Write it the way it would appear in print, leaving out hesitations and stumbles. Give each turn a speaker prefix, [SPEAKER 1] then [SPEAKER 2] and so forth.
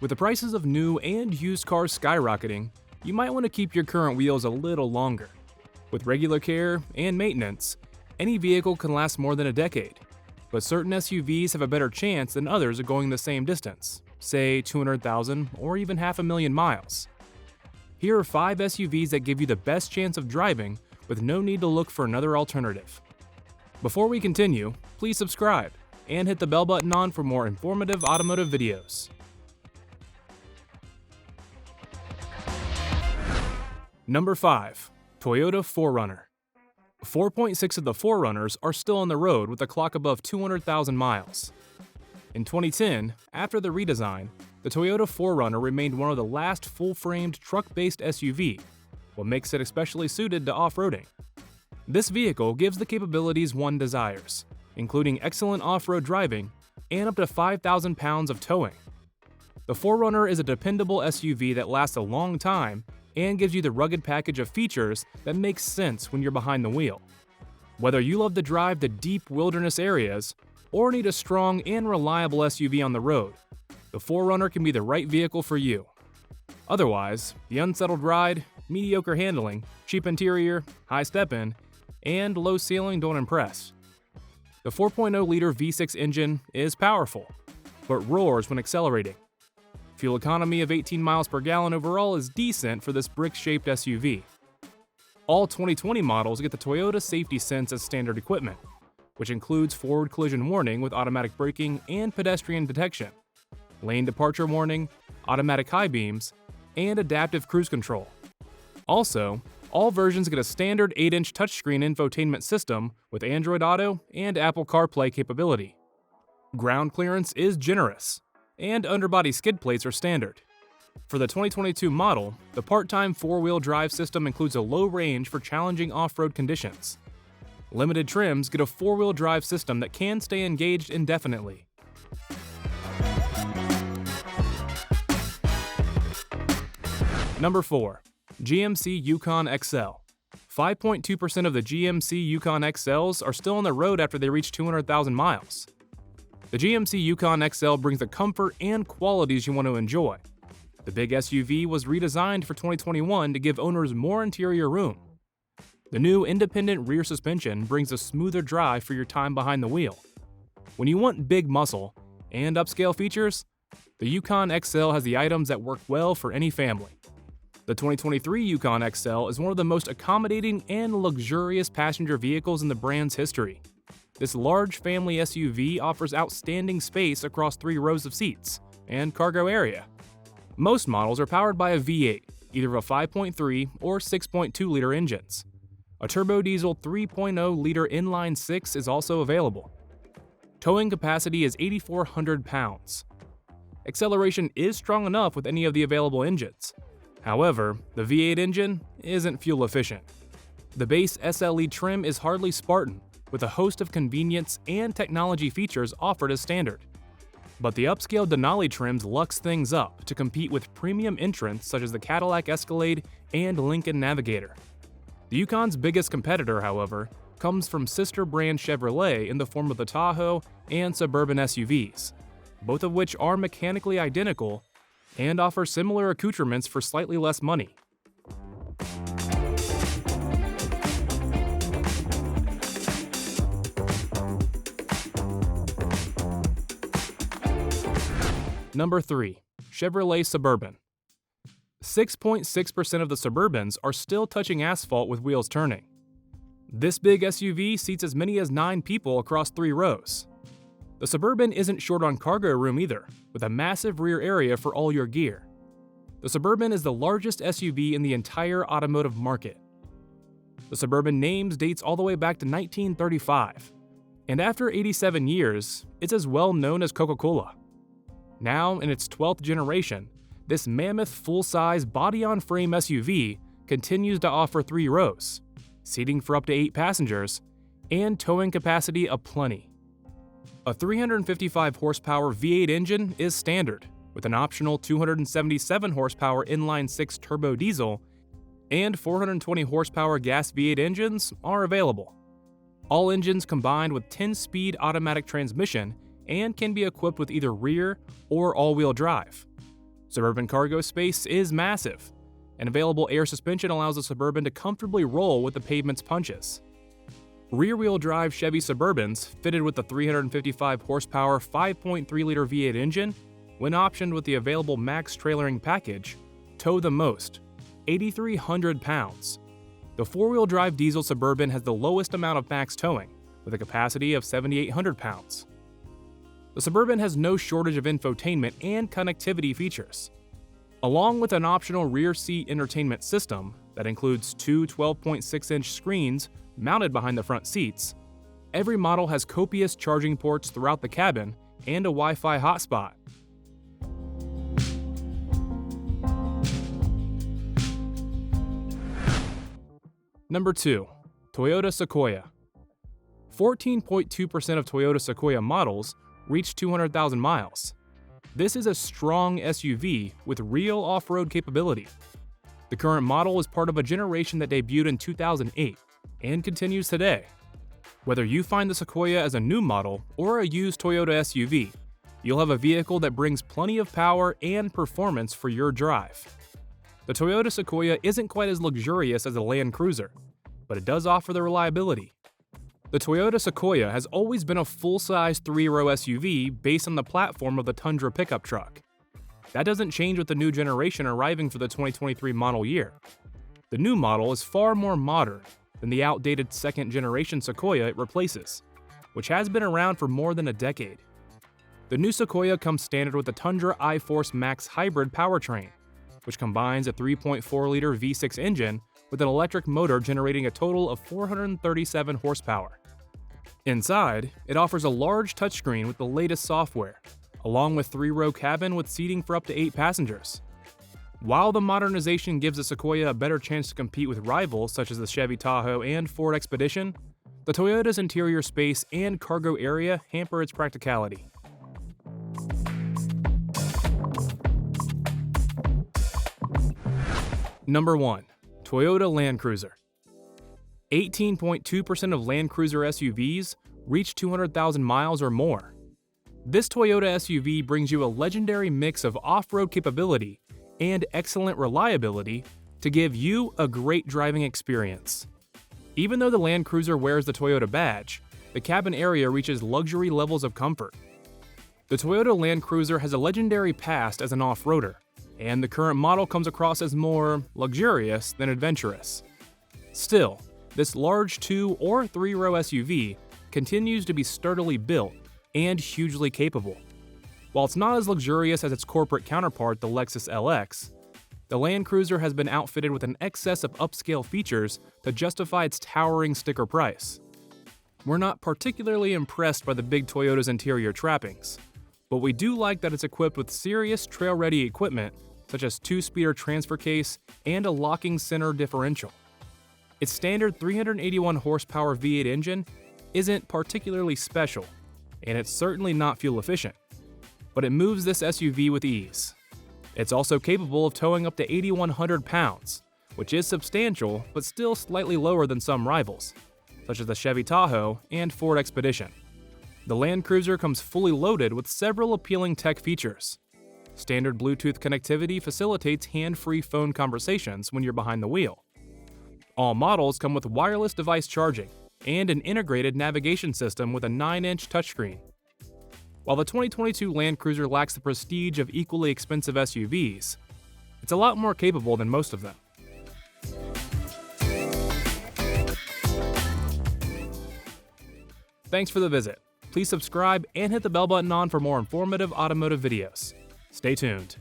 [SPEAKER 1] With the prices of new and used cars skyrocketing, you might want to keep your current wheels a little longer. With regular care and maintenance, any vehicle can last more than a decade, but certain SUVs have a better chance than others of going the same distance, say 200,000 or even 500,000 miles. Here are 5 SUVs that give you the best chance of driving with no need to look for another alternative. Before we continue, please subscribe and hit the bell button on for more informative automotive videos. Number 5. Toyota 4Runner. 4.6 of the 4Runners are still on the road with a clock above 200,000 miles. In 2010, after the redesign, the Toyota 4Runner remained one of the last full-framed truck-based SUV, what makes it especially suited to off-roading. This vehicle gives the capabilities one desires, including excellent off-road driving and up to 5,000 pounds of towing. The 4Runner is a dependable SUV that lasts a long time and gives you the rugged package of features that makes sense when you're behind the wheel. Whether you love to drive to deep wilderness areas or need a strong and reliable SUV on the road, the 4Runner can be the right vehicle for you. Otherwise, the unsettled ride, mediocre handling, cheap interior, high step-in, and low ceiling don't impress. The 4.0-liter V6 engine is powerful, but roars when accelerating. Fuel economy of 18 miles per gallon overall is decent for this brick-shaped SUV. All 2020 models get the Toyota Safety Sense as standard equipment, which includes forward collision warning with automatic braking and pedestrian detection, lane departure warning, automatic high beams, and adaptive cruise control. Also, all versions get a standard 8-inch touchscreen infotainment system with Android Auto and Apple CarPlay capability. Ground clearance is generous, and underbody skid plates are standard. For the 2022 model, the part-time 4-wheel drive system includes a low range for challenging off-road conditions. Limited trims get a 4-wheel drive system that can stay engaged indefinitely. Number 4. GMC Yukon XL. 5.2% of the GMC Yukon XLs are still on the road after they reach 200,000 miles. The GMC Yukon XL brings the comfort and qualities you want to enjoy. The big SUV was redesigned for 2021 to give owners more interior room. The new independent rear suspension brings a smoother drive for your time behind the wheel. When you want big muscle and upscale features, the Yukon XL has the items that work well for any family. The 2023 Yukon XL is one of the most accommodating and luxurious passenger vehicles in the brand's history. This large family SUV offers outstanding space across 3 rows of seats and cargo area. Most models are powered by a V8, either a 5.3 or 6.2-liter engines. A turbo diesel 3.0-liter inline-6 is also available. Towing capacity is 8,400 pounds. Acceleration is strong enough with any of the available engines. However, the V8 engine isn't fuel efficient. The base SLE trim is hardly Spartan, with a host of convenience and technology features offered as standard. But the upscale Denali trims lux things up to compete with premium entrants such as the Cadillac Escalade and Lincoln Navigator. The Yukon's biggest competitor, however, comes from sister brand Chevrolet in the form of the Tahoe and Suburban SUVs, both of which are mechanically identical and offer similar accoutrements for slightly less money. Number 3. Chevrolet Suburban. 6.6% of the Suburbans are still touching asphalt with wheels turning. This big SUV seats as many as 9 people across 3 rows. The Suburban isn't short on cargo room either, with a massive rear area for all your gear. The Suburban is the largest SUV in the entire automotive market. The Suburban names dates all the way back to 1935, and after 87 years, it's as well known as Coca-Cola. Now, in its 12th generation, this mammoth full-size body-on-frame SUV continues to offer 3 rows, seating for up to 8 passengers, and towing capacity aplenty. A 355 horsepower V8 engine is standard, with an optional 277 horsepower inline-6 turbo diesel, and 420 horsepower gas V8 engines are available. All engines combined with 10-speed automatic transmission and can be equipped with either rear or all-wheel drive. Suburban cargo space is massive, and available air suspension allows the Suburban to comfortably roll with the pavement's punches. Rear-wheel drive Chevy Suburbans, fitted with the 355 horsepower 5.3-liter V8 engine, when optioned with the available max trailering package, tow the most, 8,300 pounds. The four-wheel drive diesel Suburban has the lowest amount of max towing, with a capacity of 7,800 pounds. The Suburban has no shortage of infotainment and connectivity features. Along with an optional rear seat entertainment system that includes two 12.6-inch screens mounted behind the front seats, every model has copious charging ports throughout the cabin and a Wi-Fi hotspot. Number 2. Toyota Sequoia. 14.2% of Toyota Sequoia models reach 200,000 miles. This is a strong SUV with real off-road capability. The current model is part of a generation that debuted in 2008 and continues today. Whether you find the Sequoia as a new model or a used Toyota SUV, you'll have a vehicle that brings plenty of power and performance for your drive. The Toyota Sequoia isn't quite as luxurious as a Land Cruiser, but it does offer the reliability. The Toyota Sequoia has always been a full-size 3-row SUV based on the platform of the Tundra pickup truck. That doesn't change with the new generation arriving for the 2023 model year. The new model is far more modern than the outdated second-generation Sequoia it replaces, which has been around for more than a decade. The new Sequoia comes standard with the Tundra iForce Max hybrid powertrain, which combines a 3.4-liter V6 engine with an electric motor generating a total of 437 horsepower. Inside, it offers a large touchscreen with the latest software, along with 3-row cabin with seating for up to 8 passengers. While the modernization gives the Sequoia a better chance to compete with rivals such as the Chevy Tahoe and Ford Expedition, the Toyota's interior space and cargo area hamper its practicality. Number 1. Toyota Land Cruiser. 18.2% of Land Cruiser SUVs reach 200,000 miles or more. This Toyota SUV brings you a legendary mix of off-road capability and excellent reliability to give you a great driving experience. Even though the Land Cruiser wears the Toyota badge, the cabin area reaches luxury levels of comfort. The Toyota Land Cruiser has a legendary past as an off-roader, and the current model comes across as more luxurious than adventurous. Still, this large 2- or 3-row SUV continues to be sturdily built and hugely capable. While it's not as luxurious as its corporate counterpart, the Lexus LX, the Land Cruiser has been outfitted with an excess of upscale features to justify its towering sticker price. We're not particularly impressed by the big Toyota's interior trappings, but we do like that it's equipped with serious trail-ready equipment such as 2-speeder transfer case and a locking center differential. Its standard 381 horsepower V8 engine isn't particularly special, and it's certainly not fuel efficient, but it moves this SUV with ease. It's also capable of towing up to 8,100 pounds, which is substantial but still slightly lower than some rivals, such as the Chevy Tahoe and Ford Expedition. The Land Cruiser comes fully loaded with several appealing tech features. Standard Bluetooth connectivity facilitates hand-free phone conversations when you're behind the wheel. All models come with wireless device charging and an integrated navigation system with a 9-inch touchscreen. While the 2022 Land Cruiser lacks the prestige of equally expensive SUVs, it's a lot more capable than most of them. Thanks for the visit. Please subscribe and hit the bell button on for more informative automotive videos. Stay tuned.